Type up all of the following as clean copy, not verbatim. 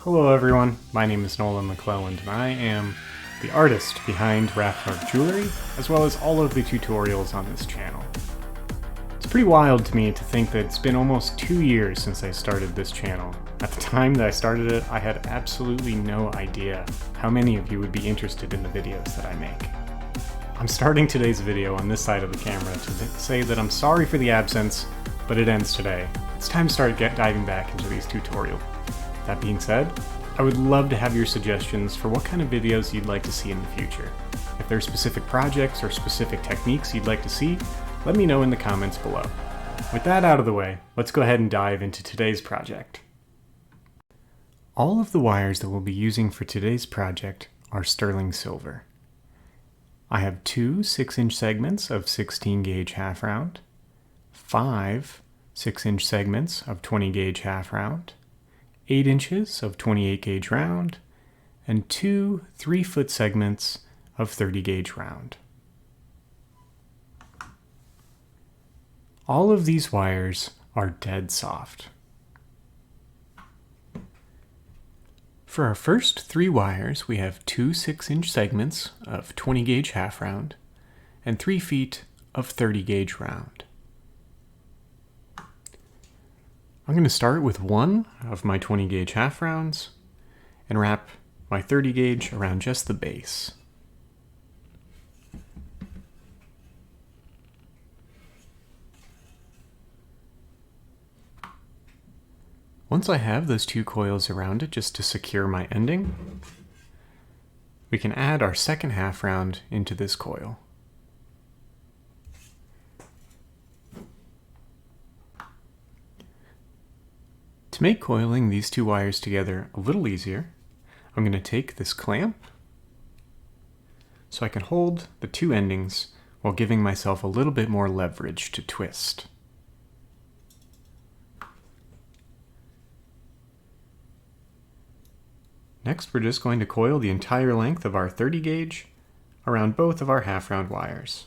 Hello everyone, my name is Nolan McClelland and I am the artist behind Rathmark Jewelry, as well as all of the tutorials on this channel. It's pretty wild to me to think that it's been almost 2 years since I started this channel. At the time that I started it, I had absolutely no idea how many of you would be interested in the videos that I make. I'm starting today's video on this side of the camera to say that I'm sorry for the absence, but it ends today. It's time to start diving back into these tutorials. That being said, I would love to have your suggestions for what kind of videos you'd like to see in the future. If there are specific projects or specific techniques you'd like to see, let me know in the comments below. With that out of the way, let's go ahead and dive into today's project. All of the wires that we'll be using for today's project are sterling silver. I have two 6-inch segments of 16 gauge half round, 5 6-inch segments of 20 gauge half round, 8 inches of 28 gauge round, and 2 3-foot segments of 30 gauge round. All of these wires are dead soft. For our first 3 wires, we have 2 6-inch segments of 20 gauge half round and 3 feet of 30 gauge round. I'm going to start with one of my 20 gauge half rounds and wrap my 30 gauge around just the base. Once I have those 2 coils around it just to secure my ending, we can add our second half round into this coil. To make coiling these 2 wires together a little easier, I'm going to take this clamp so I can hold the 2 endings while giving myself a little bit more leverage to twist. Next, we're just going to coil the entire length of our 30 gauge around both of our half round wires.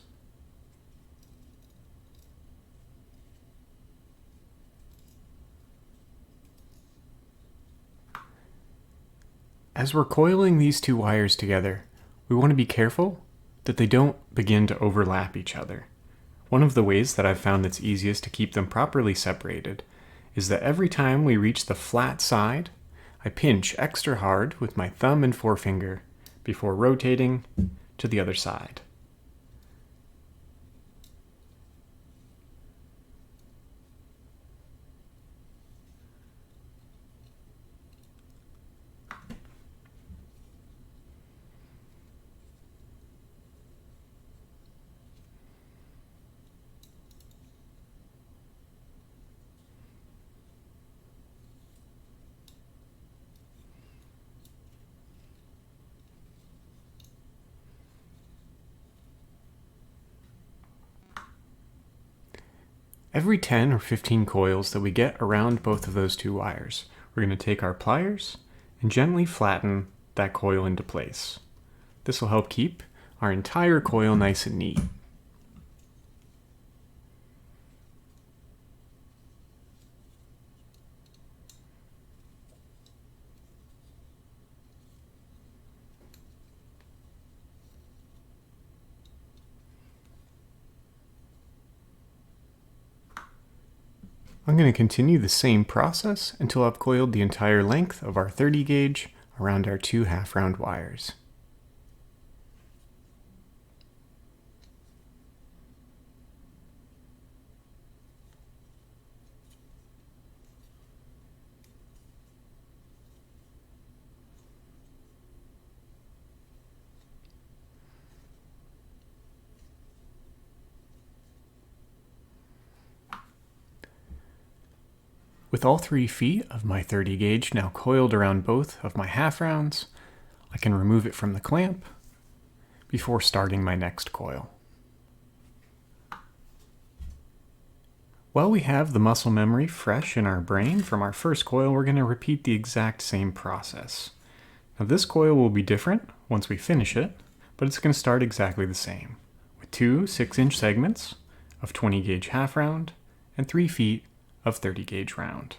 As we're coiling these 2 wires together, we want to be careful that they don't begin to overlap each other. One of the ways that I've found that's easiest to keep them properly separated is that every time we reach the flat side, I pinch extra hard with my thumb and forefinger before rotating to the other side. Every 10 or 15 coils that we get around both of those 2 wires, we're going to take our pliers and gently flatten that coil into place. This will help keep our entire coil nice and neat. I'm going to continue the same process until I've coiled the entire length of our 30 gauge around our 2 half round wires. With all 3 feet of my 30 gauge now coiled around both of my half rounds, I can remove it from the clamp before starting my next coil. While we have the muscle memory fresh in our brain from our first coil, we're going to repeat the exact same process. Now this coil will be different once we finish it, but it's going to start exactly the same, with 2 6-inch segments of 20 gauge half round and 3 feet of 30 gauge round.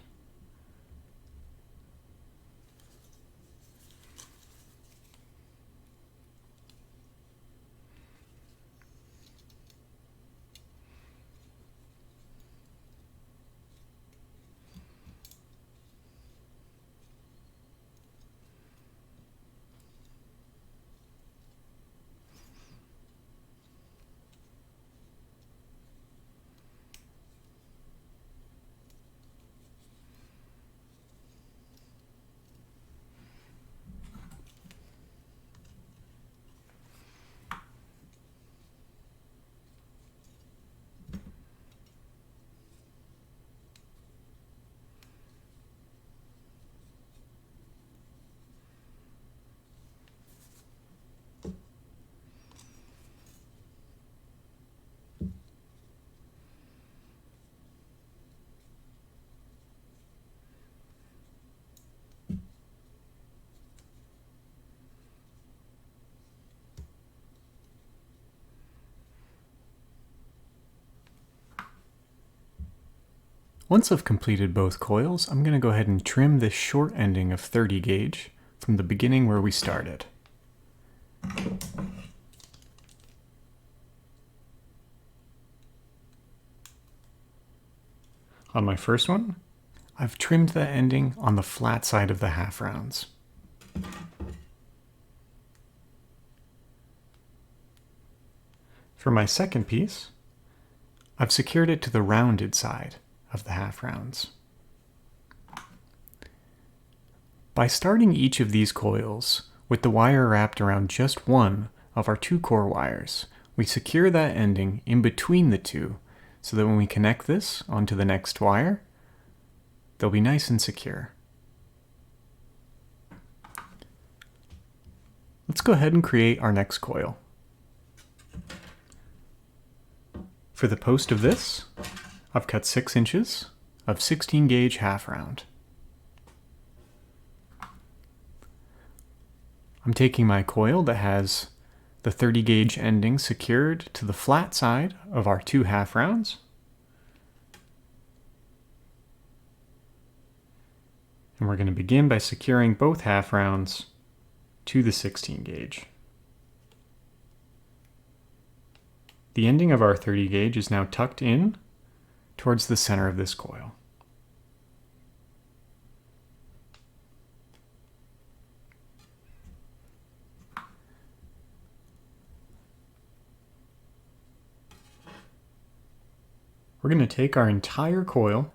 Once I've completed both coils, I'm going to go ahead and trim this short ending of 30 gauge from the beginning where we started. On my first one, I've trimmed the ending on the flat side of the half rounds. For my second piece, I've secured it to the rounded side of the half rounds. By starting each of these coils with the wire wrapped around just one of our 2 core wires, we secure that ending in between the two so that when we connect this onto the next wire, they'll be nice and secure. Let's go ahead and create our next coil. For the post of this, I've cut 6 inches of 16 gauge half round. I'm taking my coil that has the 30 gauge ending secured to the flat side of our 2 half rounds. And we're going to begin by securing both half rounds to the 16 gauge. The ending of our 30 gauge is now tucked in towards the center of this coil. We're going to take our entire coil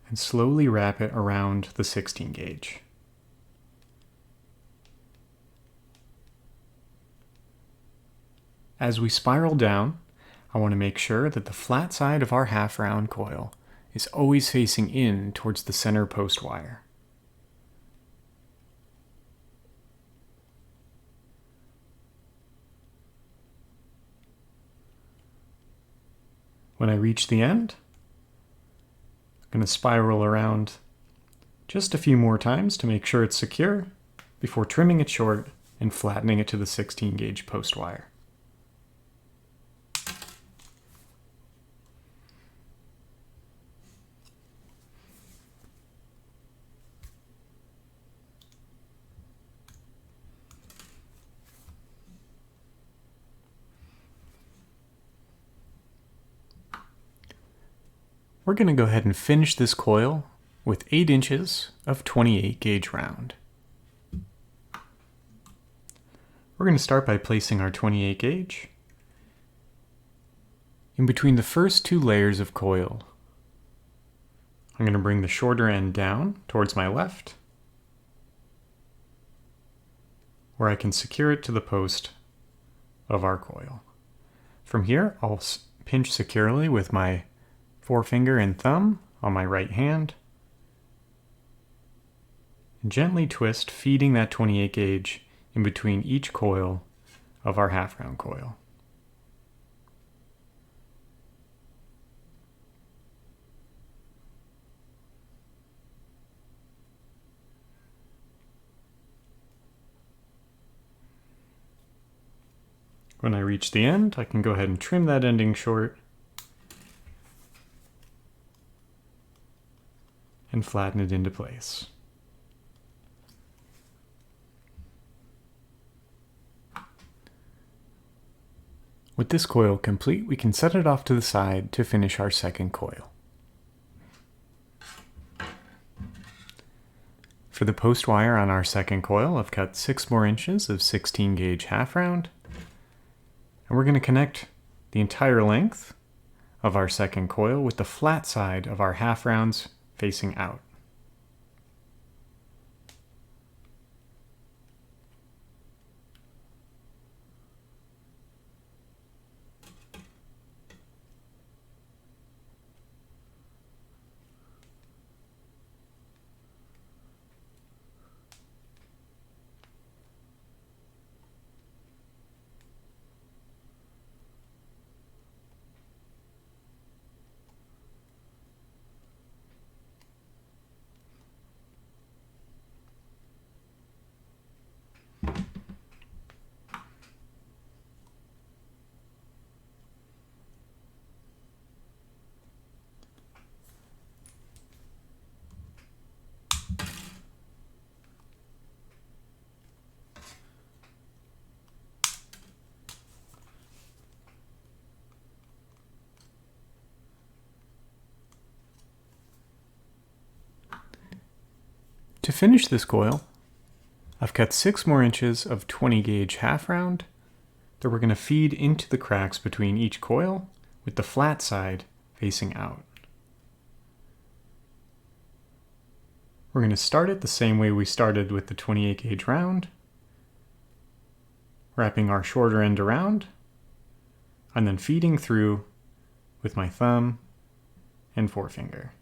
and slowly wrap it around the 16 gauge. As we spiral down, I want to make sure that the flat side of our half round coil is always facing in towards the center post wire. When I reach the end, I'm going to spiral around just a few more times to make sure it's secure before trimming it short and flattening it to the 16 gauge post wire. We're going to go ahead and finish this coil with 8 inches of 28 gauge round. We're going to start by placing our 28 gauge in between the first 2 layers of coil. I'm going to bring the shorter end down towards my left, where I can secure it to the post of our coil. From here, I'll pinch securely with my forefinger and thumb on my right hand, and gently twist, feeding that 28 gauge in between each coil of our half round coil. When I reach the end, I can go ahead and trim that ending short and flatten it into place. With this coil complete, we can set it off to the side to finish our second coil. For the post wire on our second coil, I've cut 6 more inches of 16 gauge half round, and we're going to connect the entire length of our second coil with the flat side of our half rounds facing out. To finish this coil, I've cut 6 more inches of 20 gauge half round that we're going to feed into the cracks between each coil with the flat side facing out. We're going to start it the same way we started with the 28 gauge round, wrapping our shorter end around, and then feeding through with my thumb and forefinger.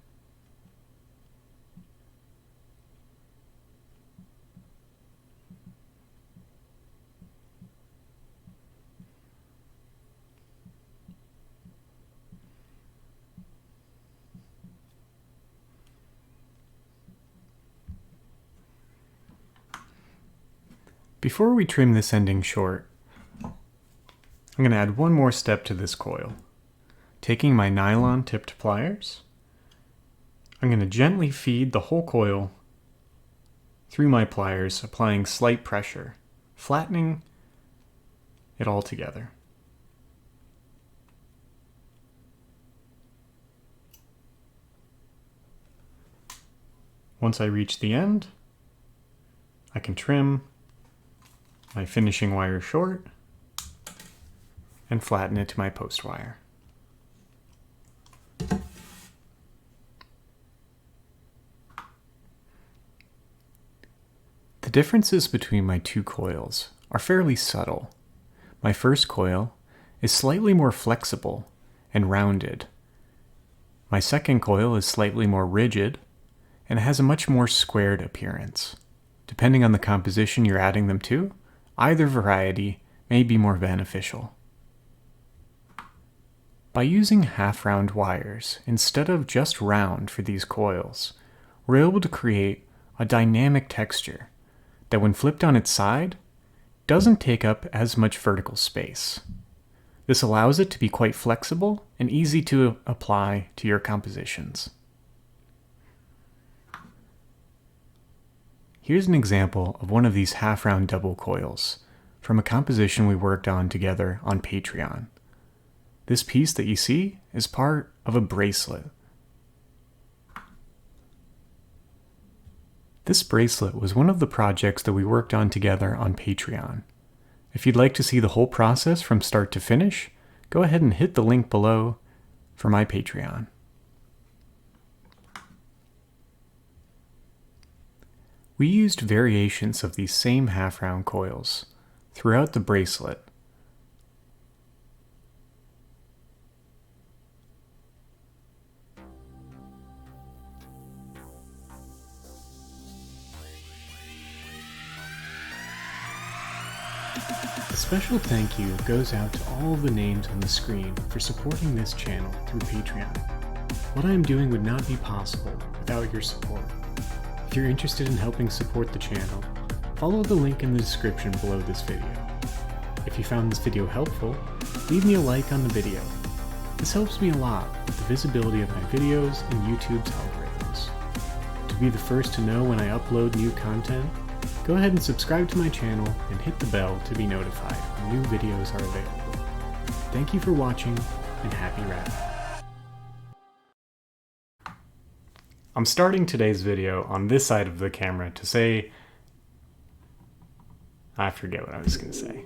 Before we trim this ending short, I'm going to add one more step to this coil. Taking my nylon tipped pliers, I'm going to gently feed the whole coil through my pliers, applying slight pressure, flattening it all together. Once I reach the end, I can trim my finishing wire short and flatten it to my post wire. The differences between my two coils are fairly subtle. My first coil is slightly more flexible and rounded. My second coil is slightly more rigid and has a much more squared appearance. Depending on the composition you're adding them to, either variety may be more beneficial. By using half-round wires instead of just round for these coils, we're able to create a dynamic texture that when flipped on its side, doesn't take up as much vertical space. This allows it to be quite flexible and easy to apply to your compositions. Here's an example of one of these half-round double coils from a composition we worked on together on Patreon. This piece that you see is part of a bracelet. This bracelet was one of the projects that we worked on together on Patreon. If you'd like to see the whole process from start to finish, go ahead and hit the link below for my Patreon. We used variations of these same half-round coils throughout the bracelet. A special thank you goes out to all of the names on the screen for supporting this channel through Patreon. What I am doing would not be possible without your support. If you're interested in helping support the channel, follow the link in the description below this video. If you found this video helpful, leave me a like on the video. This helps me a lot with the visibility of my videos and YouTube's algorithms. To be the first to know when I upload new content, go ahead and subscribe to my channel and hit the bell to be notified when new videos are available. Thank you for watching, and happy wrapping. I'm starting today's video on this side of the camera to say, I forget what I was going to say.